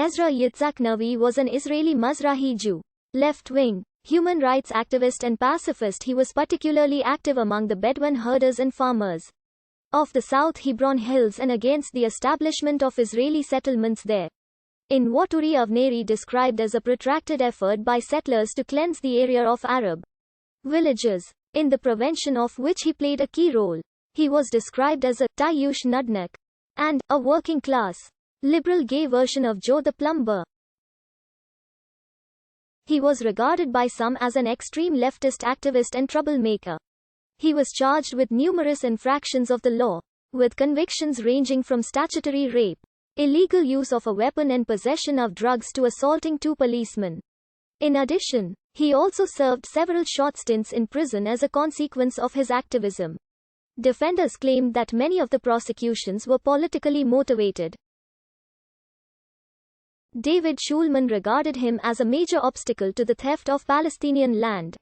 Ezra Nawi was an Israeli Mizrahi Jew, left-wing, human rights activist and pacifist. He was particularly active among the Bedouin herders and farmers of the South Hebron Hills and against the establishment of Israeli settlements there. In what Uri Avneri described as a protracted effort by settlers to cleanse the area of Arab villages, in the prevention of which he played a key role. He was described as a Tayush Nudnik and a working-class, liberal gay version of Joe the Plumber. He was regarded by some as an extreme leftist activist and troublemaker. He was charged with numerous infractions of the law, with convictions ranging from statutory rape, illegal use of a weapon and possession of drugs to assaulting 2 policemen. In addition, he also served several short stints in prison as a consequence of his activism. Defenders claimed that many of the prosecutions were politically motivated. David Shulman regarded him as a major obstacle to the theft of Palestinian land,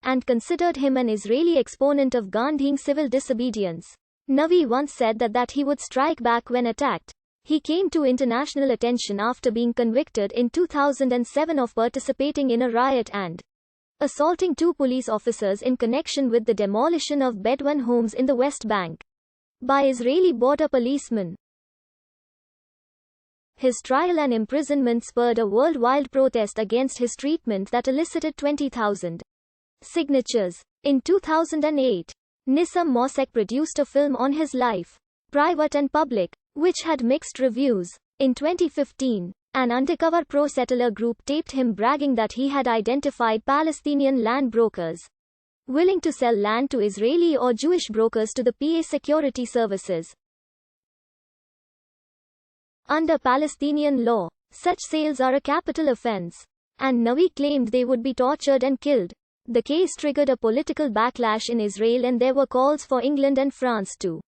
and considered him an Israeli exponent of Gandhian civil disobedience. Nawi once said that he would strike back when attacked. He came to international attention after being convicted in 2007 of participating in a riot and assaulting 2 police officers in connection with the demolition of Bedouin homes in the West Bank by Israeli border policemen. His trial and imprisonment spurred a worldwide protest against his treatment that elicited 20,000 signatures. In 2008, Nissam Mosek produced a film on his life, Private and Public, which had mixed reviews. In 2015, an undercover pro-settler group taped him bragging that he had identified Palestinian land brokers willing to sell land to Israeli or Jewish brokers to the PA security services. Under Palestinian law, such sales are a capital offense, and Nawi claimed they would be tortured and killed. The case triggered a political backlash in Israel, and there were calls for England and France to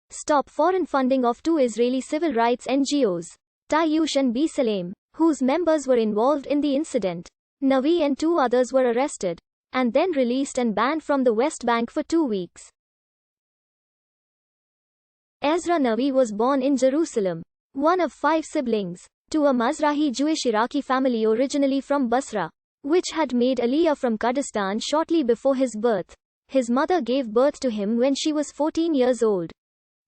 stop foreign funding of 2 Israeli civil rights NGOs, Tayush and B'Tselem, whose members were involved in the incident. Nawi and 2 others were arrested, and then released and banned from the West Bank for 2 weeks. Ezra Nawi was born in Jerusalem, one of 5 siblings, to a Mizrahi Jewish Iraqi family originally from Basra, which had made Aliyah from Kurdistan shortly before his birth. His mother gave birth to him when she was 14 years old.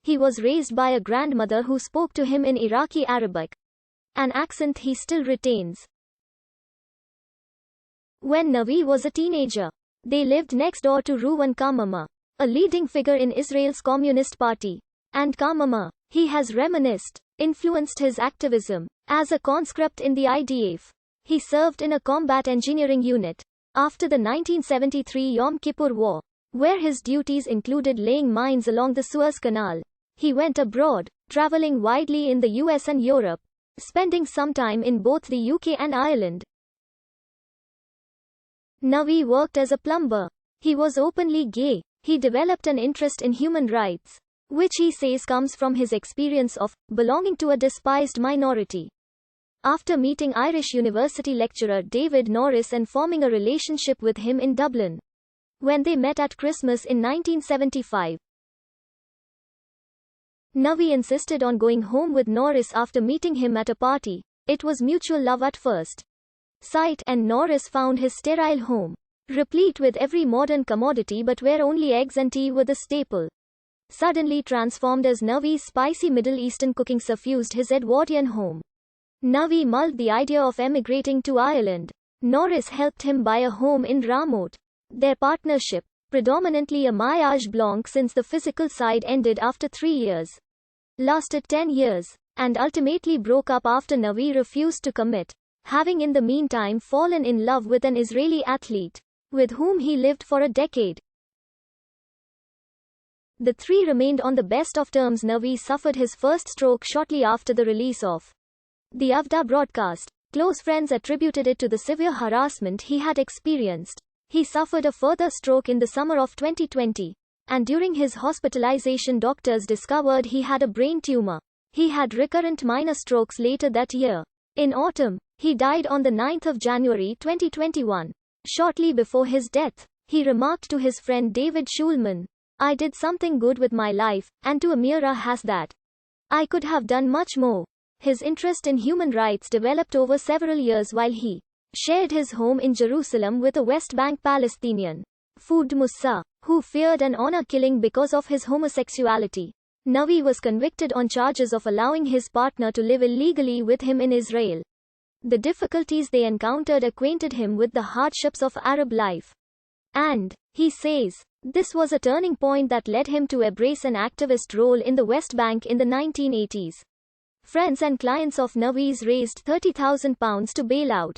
He was raised by a grandmother who spoke to him in Iraqi Arabic, an accent he still retains. When Nawi was a teenager, they lived next door to Reuven Kamama, a leading figure in Israel's Communist Party. And Kamama, he has reminisced, influenced his activism. As a conscript in the IDF, he served in a combat engineering unit. After the 1973 Yom Kippur War, where his duties included laying mines along the Suez Canal, he went abroad, traveling widely in the US and Europe, spending some time in both the UK and Ireland. Nawi worked as a plumber. He was openly gay. He developed an interest in human rights, which he says comes from his experience of belonging to a despised minority. After meeting Irish university lecturer David Norris and forming a relationship with him in Dublin, when they met at Christmas in 1975, Nawi insisted on going home with Norris after meeting him at a party. It was mutual love at first sight, and Norris found his sterile home replete with every modern commodity, but where only eggs and tea were the staple, suddenly transformed as Nawi's spicy Middle Eastern cooking suffused his Edwardian home. Nawi mulled the idea of emigrating to Ireland. Norris helped him buy a home in Ramote. Their partnership, predominantly a mariage blanc since the physical side ended after 3 years, lasted 10 years, and ultimately broke up after Nawi refused to commit, having in the meantime fallen in love with an Israeli athlete, with whom he lived for a decade. The 3 remained on the best of terms. Nawi suffered his first stroke shortly after the release of the Avda broadcast. Close friends attributed it to the severe harassment he had experienced. He suffered a further stroke in the summer of 2020, and during his hospitalization doctors discovered he had a brain tumor. He had recurrent minor strokes later that year. In autumn, he died on the 9th of January 2021. Shortly before his death, he remarked to his friend David Shulman, "I did something good with my life, and to Amira has that. I could have done much more." His interest in human rights developed over several years while he shared his home in Jerusalem with a West Bank Palestinian, Fouad Moussa, who feared an honor killing because of his homosexuality. Nawi was convicted on charges of allowing his partner to live illegally with him in Israel. The difficulties they encountered acquainted him with the hardships of Arab life. And, he says, this was a turning point that led him to embrace an activist role in the West Bank in the 1980s. Friends and clients of Nawi's raised £30,000 to bail out